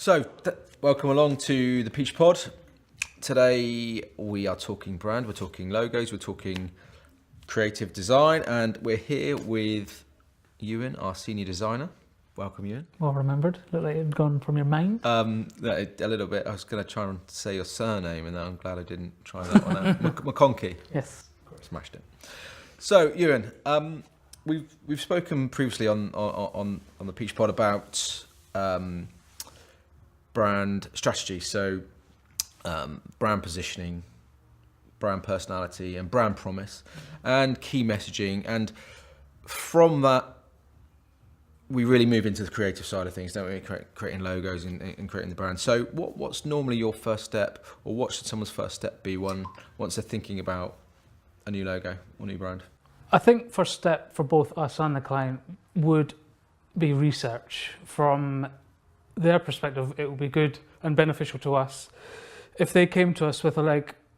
So, welcome along to the PeachPod. Today we are talking brand, we're talking logos, we're talking creative design, and we're here with Euan, our senior designer. Welcome, Euan. Well remembered. Looked like it had gone from your mind. A little bit. I was going to try and say your surname, and I'm glad I didn't try that one out. McConchie. Yes. Smashed it. So, Euan, we've spoken previously on the PeachPod about brand strategy. So, brand positioning, brand personality, and brand promise, and key messaging. And from that, we really move into the creative side of things, don't we? Creating logos and creating the brand. So, what's normally your first step, or what should someone's first step be once they're thinking about a new logo or new brand? I think first step for both us and the client would be research. From their perspective, it would be good and beneficial to us if they came to us with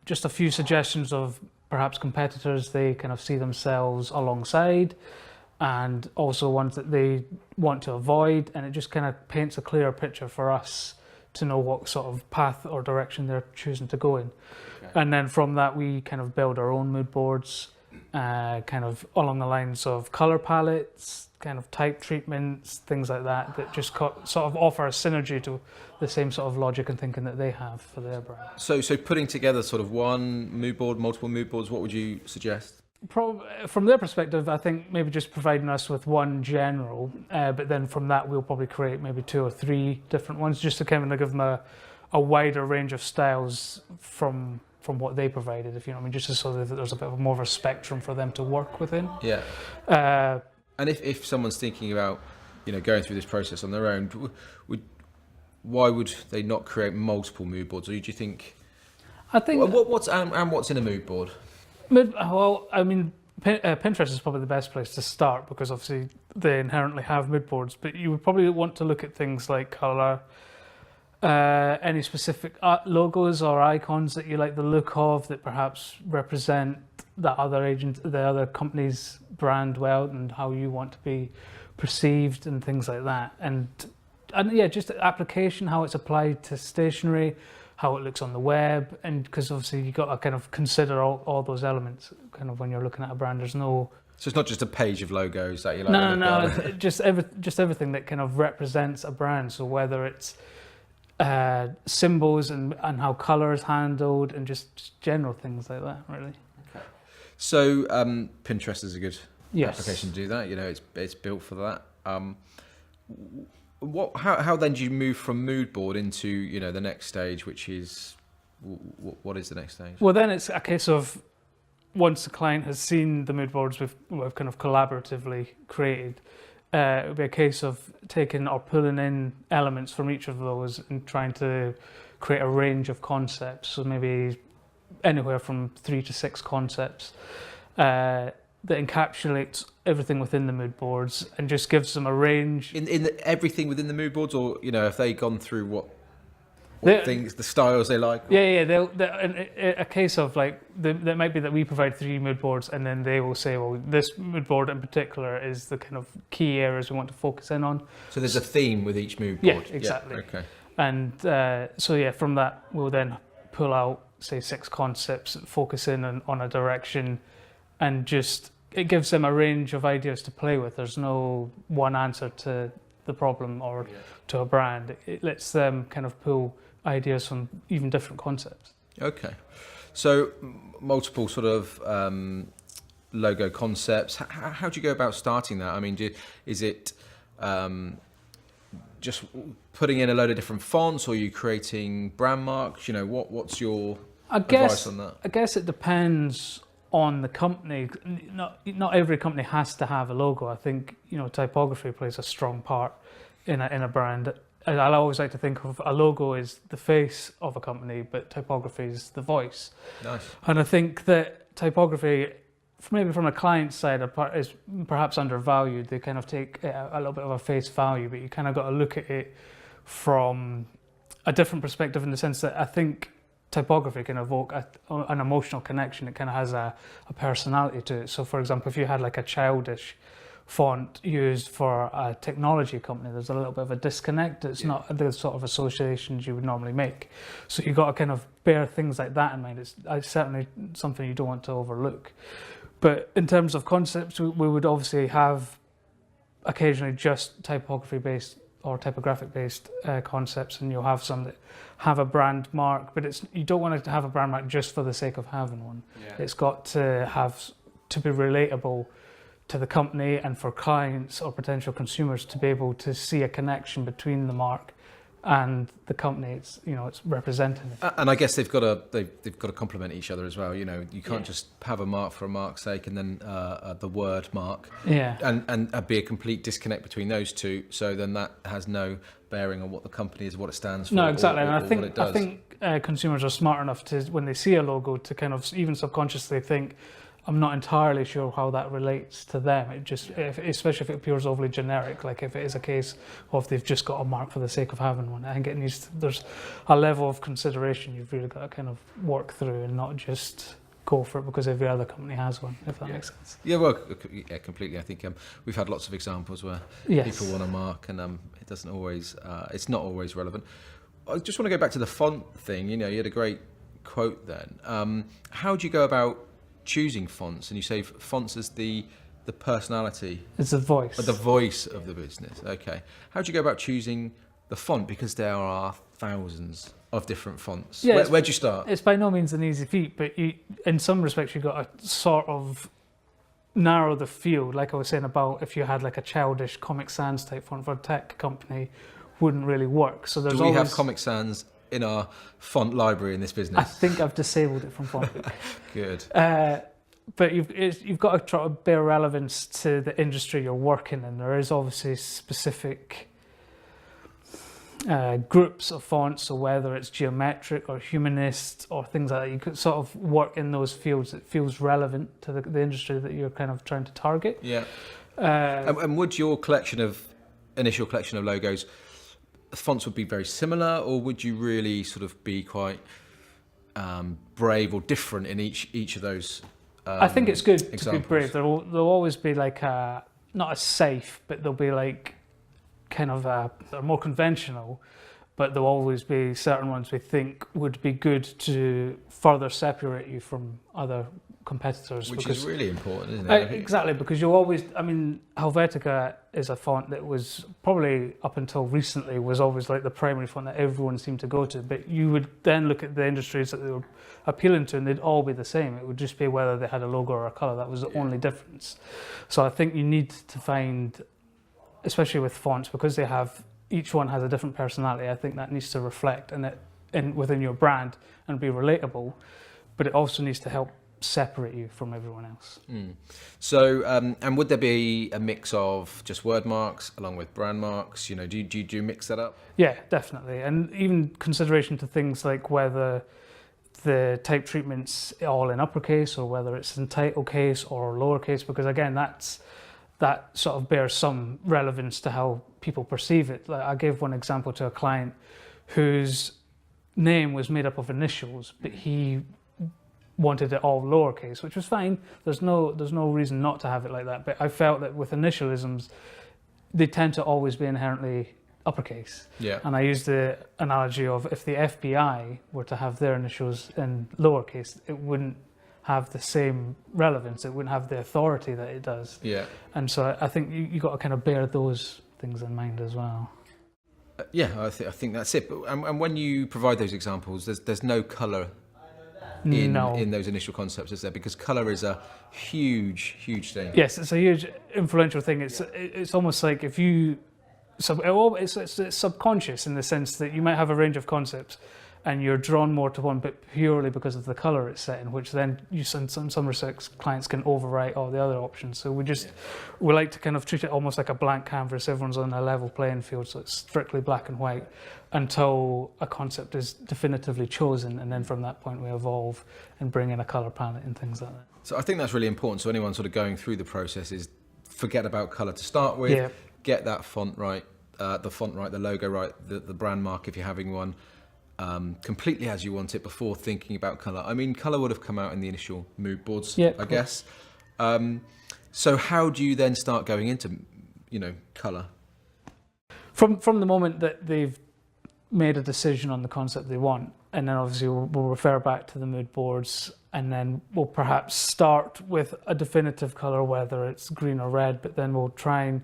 just a few suggestions of perhaps competitors they kind of see themselves alongside, and also ones that they want to avoid, and it just kind of paints a clearer picture for us to know what sort of path or direction they're choosing to go in. Okay. And then from that we kind of build our own mood boards, kind of along the lines of color palettes, kind of type treatments, things like that just sort of offer a synergy to the same sort of logic and thinking that they have for their brand. So putting together sort of one mood board, multiple mood boards, what would you suggest? From their perspective, I think maybe just providing us with one general, but then from that we'll probably create maybe 2 or 3 different ones, just to kind of give them a wider range of styles from what they provided, if you know what I mean, just so that there's a bit more of a spectrum for them to work within. Yeah. And if someone's thinking about, going through this process on their own, why would they not create multiple mood boards? Or do you think? I think what's in a mood board? Well, I mean, Pinterest is probably the best place to start because obviously they inherently have mood boards, but you would probably want to look at things like color, any specific logos or icons that you like the look of that perhaps represent the other company's brand well, and how you want to be perceived and things like that. And yeah, just application, how it's applied to stationery, how it looks on the web, and because obviously you got to kind of consider all those elements kind of when you're looking at a brand. There's no. So it's not just a page of logos that you like. No. just everything that kind of represents a brand. So whether it's symbols and how color is handled, and just general things like that, really. Okay. So Pinterest is a good Yes. application to do that. It's built for that. How then do you move from mood board into the next stage, which is what is the next stage? Well, then it's a case of once the client has seen the mood boards we've kind of collaboratively created, it would be a case of taking or pulling in elements from each of those and trying to create a range of concepts. So maybe anywhere from 3 to 6 concepts that encapsulates everything within the mood boards and just gives them a range. Everything within the mood boards, or if they gone through what things, the styles they like? Yeah. They'll a case of that might be that we provide 3 mood boards, and then they will say, well, this mood board in particular is the kind of key areas we want to focus in on. So there's a theme with each mood board. Yeah, exactly. Yeah, okay. And from that we'll then pull out, say, 6 concepts, focus in on a direction, and just it gives them a range of ideas to play with. There's no one answer to the problem or to a brand. It lets them kind of pull ideas from even different concepts. Okay. So multiple sort of logo concepts. How do you go about starting that? I mean, is it just putting in a load of different fonts, or are you creating brand marks? What's your advice on that? I guess it depends on the company. Not every company has to have a logo. I think typography plays a strong part in a brand. I always like to think of a logo as the face of a company, but typography is the voice. Nice. And I think that typography, maybe from a client side, is perhaps undervalued. They kind of take a little bit of a face value, but you kind of got to look at it from a different perspective, in the sense that I think typography can evoke an emotional connection. It kind of has a personality to it. So, for example, if you had like a childish font used for a technology company, there's a little bit of a disconnect. It's not the sort of associations you would normally make. So you've got to kind of bear things like that in mind. It's certainly something you don't want to overlook. But in terms of concepts, we would obviously have occasionally just typography-based or typographic-based concepts, and you'll have some that have a brand mark, but you don't want to have a brand mark just for the sake of having one. It's got to be relatable to the company and for clients or potential consumers to be able to see a connection between the mark and the company it's representing. And I guess they've got to complement each other as well. You can't just have a mark for a mark's sake and then the word mark. And be a complete disconnect between those two. So then that has no bearing on what the company is, what it stands for. No, exactly. Or and I think consumers are smart enough to, when they see a logo, to kind of even subconsciously think, I'm not entirely sure how that relates to them. It just, especially if it appears overly generic, like if it is a case of they've just got a mark for the sake of having one. I think there's a level of consideration you've really got to kind of work through and not just go for it because every other company has one, if that makes sense. Yeah, well, yeah, completely. I think we've had lots of examples where people want a mark and it doesn't always, it's not always relevant. I just want to go back to the font thing. You had a great quote then. How do you go about choosing fonts? And you say fonts as the personality. It's the voice. The voice of the business. Okay. How do you go about choosing the font? Because there are thousands of different fonts. Yeah, where'd you start? It's by no means an easy feat, but in some respects you've got to sort of narrow the field. Like I was saying about if you had like a childish Comic Sans type font for a tech company, wouldn't really work. So there's Do we have Comic Sans in our font library in this business? I think I've disabled it from FontBook. Good. But you've got to try to bear relevance to the industry you're working in. There is obviously specific groups of fonts, so whether it's geometric or humanist or things like that, you could sort of work in those fields that feels relevant to the industry that you're kind of trying to target. Yeah. And would your initial collection of logos, fonts would be very similar, or would you really sort of be quite brave or different in each of those I think it's good examples? to be brave. There'll always be like not as safe, but there'll be like kind of they're more conventional, but there'll always be certain ones we think would be good to further separate you from other competitors. Which is really important, isn't it? Exactly, because you always, Helvetica is a font that was probably up until recently was always like the primary font that everyone seemed to go to, but you would then look at the industries that they were appealing to and they'd all be the same. It would just be whether they had a logo or a colour. That was the only difference. So I think you need to find, especially with fonts, because each one has a different personality, I think that needs to reflect within your brand and be relatable, but it also needs to help separate you from everyone else. So, and would there be a mix of just word marks along with brand marks? Do you mix that up? Yeah, definitely. And even consideration to things like whether the type treatment's all in uppercase or whether it's in title case or lowercase, because again, that sort of bears some relevance to how people perceive it. Like I gave one example to a client whose name was made up of initials, but he wanted it all lowercase, which was fine. There's no reason not to have it like that. But I felt that with initialisms, they tend to always be inherently uppercase. Yeah. And I used the analogy of if the FBI were to have their initials in lowercase, it wouldn't have the same relevance. It wouldn't have the authority that it does. Yeah. And so I think you got to kind of bear those things in mind as well. Yeah, I think that's it. But, and when you provide those examples, there's no colour in those initial concepts, is there? Because colour is a huge thing. Yes, it's a huge influential thing. It's almost like if you... it's subconscious in the sense that you might have a range of concepts and you're drawn more to one, but purely because of the colour it's set in, which then in some respects clients can overwrite all the other options. So we like to kind of treat it almost like a blank canvas. Everyone's on a level playing field, so it's strictly black and white until a concept is definitively chosen, and then from that point we evolve and bring in a colour palette and things like that. So I think that's really important. So anyone sort of going through the process is forget about colour to start with, get that font right, the logo right, the brand mark if you're having one, completely as you want it before thinking about colour. I mean, colour would have come out in the initial mood boards, I guess. So how do you then start going into, colour? From the moment that they've made a decision on the concept they want, and then obviously we'll refer back to the mood boards, and then we'll perhaps start with a definitive colour, whether it's green or red, but then we'll try and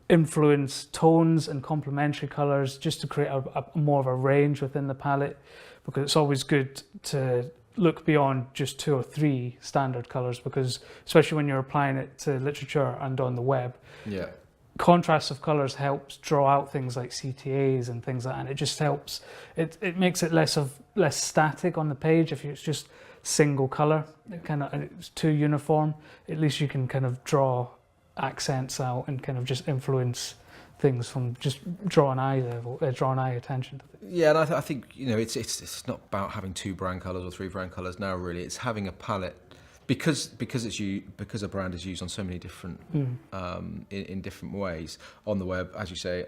influence tones and complementary colours just to create a more of a range within the palette, because it's always good to look beyond just 2 or 3 standard colours, because especially when you're applying it to literature and on the web, contrast of colours helps draw out things like CTAs and things like that, and it just helps, it makes it less static on the page. If it's just single colour, it's too uniform, at least you can kind of draw accents out and kind of just influence things from just draw an eye attention to things. Yeah, and I think it's not about having 2 brand colours or 3 brand colours now. Really, it's having a palette because a brand is used on so many different in different ways on the web, as you say,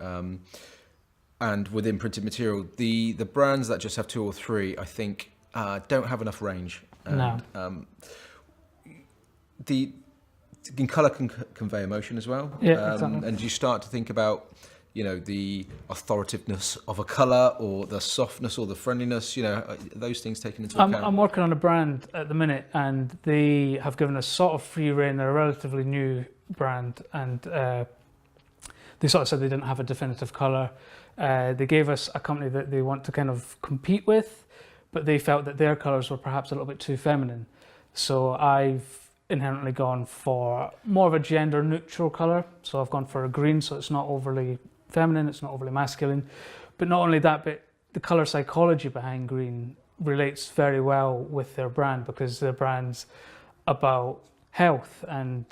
and within printed material. The brands that just have 2 or 3, I think, don't have enough range. And, colour can convey emotion as well. Yeah, exactly. And you start to think about, the authoritativeness of a colour, or the softness or the friendliness, those things taken into account. I'm working on a brand at the minute, and they have given us sort of free rein. They're a relatively new brand, and they sort of said they didn't have a definitive colour. They gave us a company that they want to kind of compete with, but they felt that their colours were perhaps a little bit too feminine. So I've inherently gone for more of a gender neutral colour. So I've gone for a green, so it's not overly feminine, it's not overly masculine. But not only that, but the colour psychology behind green relates very well with their brand, because their brand's about health and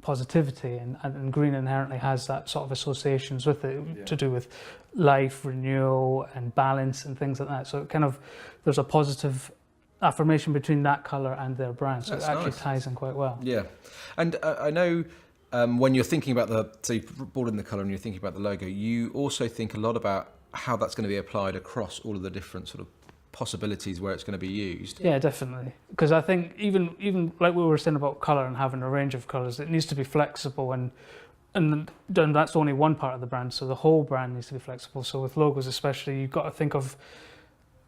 positivity, and green inherently has that sort of associations with it, to do with life, renewal and balance and things like that. So it kind of, there's a positive affirmation between that colour and their brand, so it actually ties in quite well. Yeah, and I know when you're thinking about so you've brought in the colour and you're thinking about the logo, you also think a lot about how that's going to be applied across all of the different sort of possibilities where it's going to be used. Yeah, definitely, because I think even like we were saying about colour and having a range of colours, it needs to be flexible, and that's only one part of the brand, so the whole brand needs to be flexible. So with logos especially, you've got to think of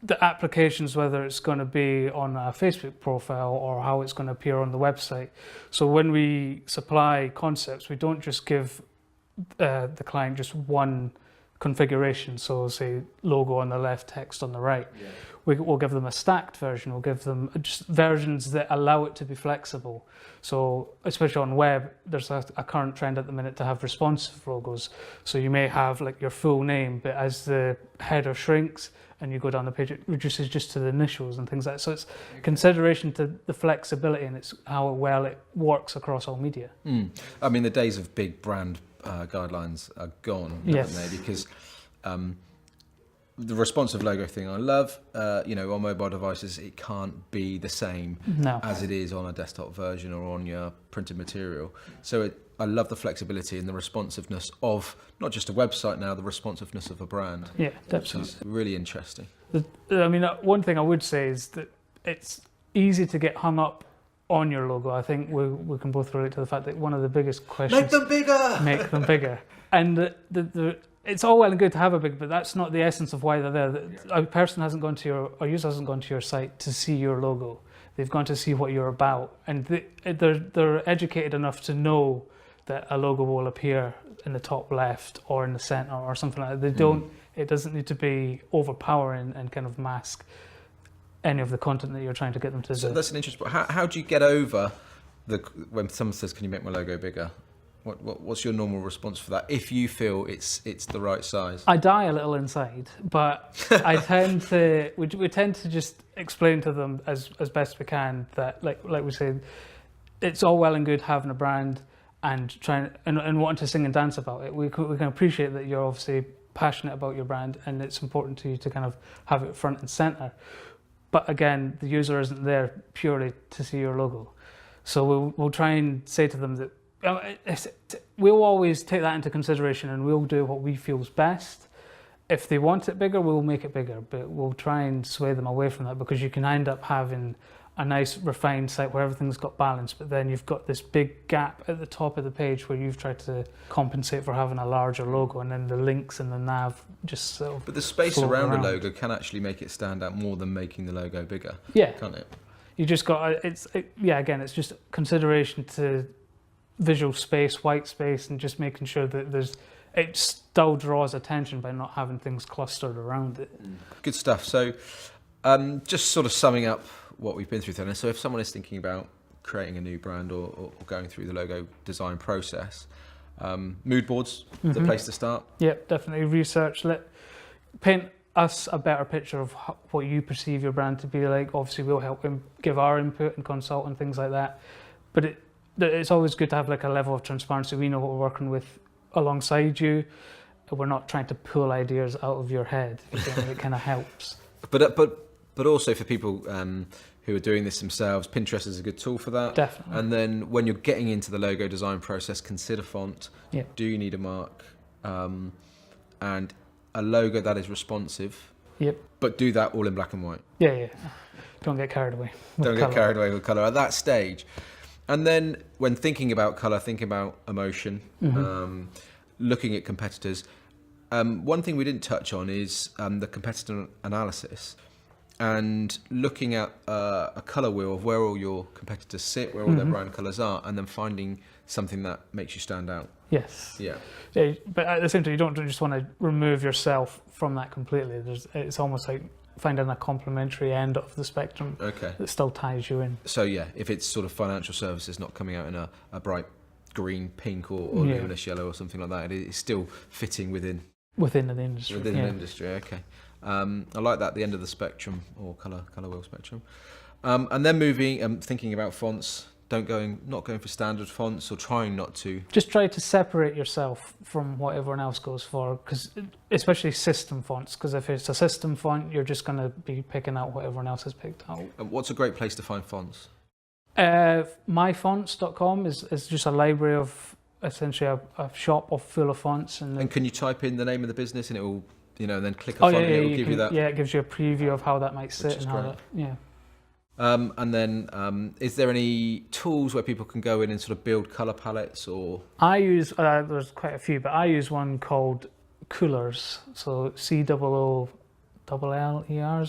the applications, whether it's going to be on a Facebook profile or how it's going to appear on the website. So when we supply concepts, we don't just give the client just one configuration. So say logo on the left, text on the right. Yeah. We'll give them a stacked version. We'll give them just versions that allow it to be flexible. So especially on web, there's a current trend at the minute to have responsive logos. So you may have like your full name, but as the header shrinks and you go down the page, it reduces just to the initials and things like that. So it's consideration to the flexibility, and it's how well it works across all media. I mean, the days of big brand guidelines are gone, haven't they? Because the responsive logo thing I love, on mobile devices, it can't be the same as it is on a desktop version or on your printed material. So I love the flexibility and the responsiveness of not just a website now, the responsiveness of a brand. Yeah, definitely. Which is really interesting. I mean, one thing I would say is that it's easy to get hung up on your logo. I think we can both relate to the fact that one of the biggest questions... Make them bigger! Make them bigger. And it's all well and good to have a big, but that's not the essence of why they're there. A person hasn't gone to a user hasn't gone to your site to see your logo. They've gone to see what you're about, and they're educated enough to know that a logo will appear in the top left or in the center or something like that. They don't. It doesn't need to be overpowering and kind of mask any of the content that you're trying to get them to do. So that's an interesting. How do you get over when someone says, "Can you make my logo bigger?" What's your normal response for that if you feel it's the right size? I die a little inside, but I tend to we tend to just explain to them as best we can that like we said, it's all well and good having a brand and trying and wanting to sing and dance about it. We can appreciate that you're obviously passionate about your brand and it's important to you to kind of have it front and center. But again, the user isn't there purely to see your logo, so we'll try and say to them that. We'll always take that into consideration and we'll do what we feel is best. If they want it bigger, we'll make it bigger, but we'll try and sway them away from that because you can end up having a nice refined site where everything's got balance, but then you've got this big gap at the top of the page where you've tried to compensate for having a larger logo, and then the links and the nav just sort of. But the space float around around. a logo can actually make it stand out more than making the logo bigger, Yeah, can't it? you just got again, it's just consideration to visual space, white space, and just making sure that it still draws attention by not having things clustered around it. Good stuff. So, just sort of summing up what we've been through then. So if someone is thinking about creating a new brand or going through the logo design process, mood boards, the place to start. Yeah, definitely research. Paint us a better picture of what you perceive your brand to be like. Obviously, we'll help give our input and consult and things like that. But it's always good to have like a level of transparency. We know what we're working with alongside you. We're not trying to pull ideas out of your head. It kind of helps. But also for people who are doing this themselves, Pinterest is a good tool for that. Definitely. And then when you're getting into the logo design process, consider font. Yeah. Do you need a mark? And a logo that is responsive. Yep. But do that all in black and white. Yeah. Don't get carried away. Don't get carried away with colour at that stage. And then when thinking about colour, think about emotion, looking at competitors. One thing we didn't touch on is the competitor analysis and looking at a colour wheel of where all your competitors sit, where all their brand colours are, and then finding something that makes you stand out. Yes. Yeah. Yeah, but at the same time, you don't just want to remove yourself from that completely. It's almost like finding a complementary end of the spectrum that still ties you in. So yeah, if it's sort of financial services not coming out in a bright green, pink or luminous yellow or something like that, it is still fitting within the industry. Within the industry, okay. I like that, the end of the spectrum or colour wheel spectrum. And then moving, thinking about fonts, not going for standard fonts or trying not to. Just try to separate yourself from what everyone else goes for, because especially system fonts, because if it's a system font, you're just going to be picking out what everyone else has picked out. What's a great place to find fonts? Myfonts.com is just a library of essentially a shop full of fonts. And can you type in the name of the business and it will, and then click a font and it will give you that? Yeah, it gives you a preview of how that might sit and how that, yeah. And then, is there any tools where people can go in and sort of build colour palettes or? I use, there's quite a few, but I use one called Coolers. So COOLLERs,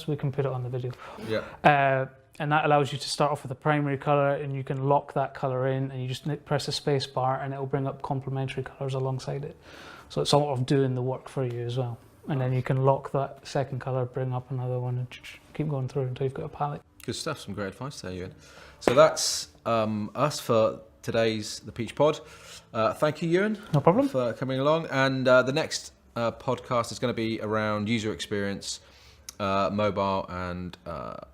we can put it on the video. Yeah. And that allows you to start off with a primary colour and you can lock that colour in and you just press the space bar and it will bring up complementary colours alongside it. So it's sort of doing the work for you as well. And then you can lock that second colour, bring up another one and keep going through until you've got a palette. Good stuff, some great advice there, Euan. So that's us for today's The Peach Pod. Thank you, Euan. No problem. For coming along. And the next podcast is going to be around user experience, mobile and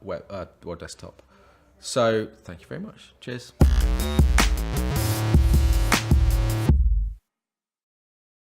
web or desktop. So thank you very much. Cheers.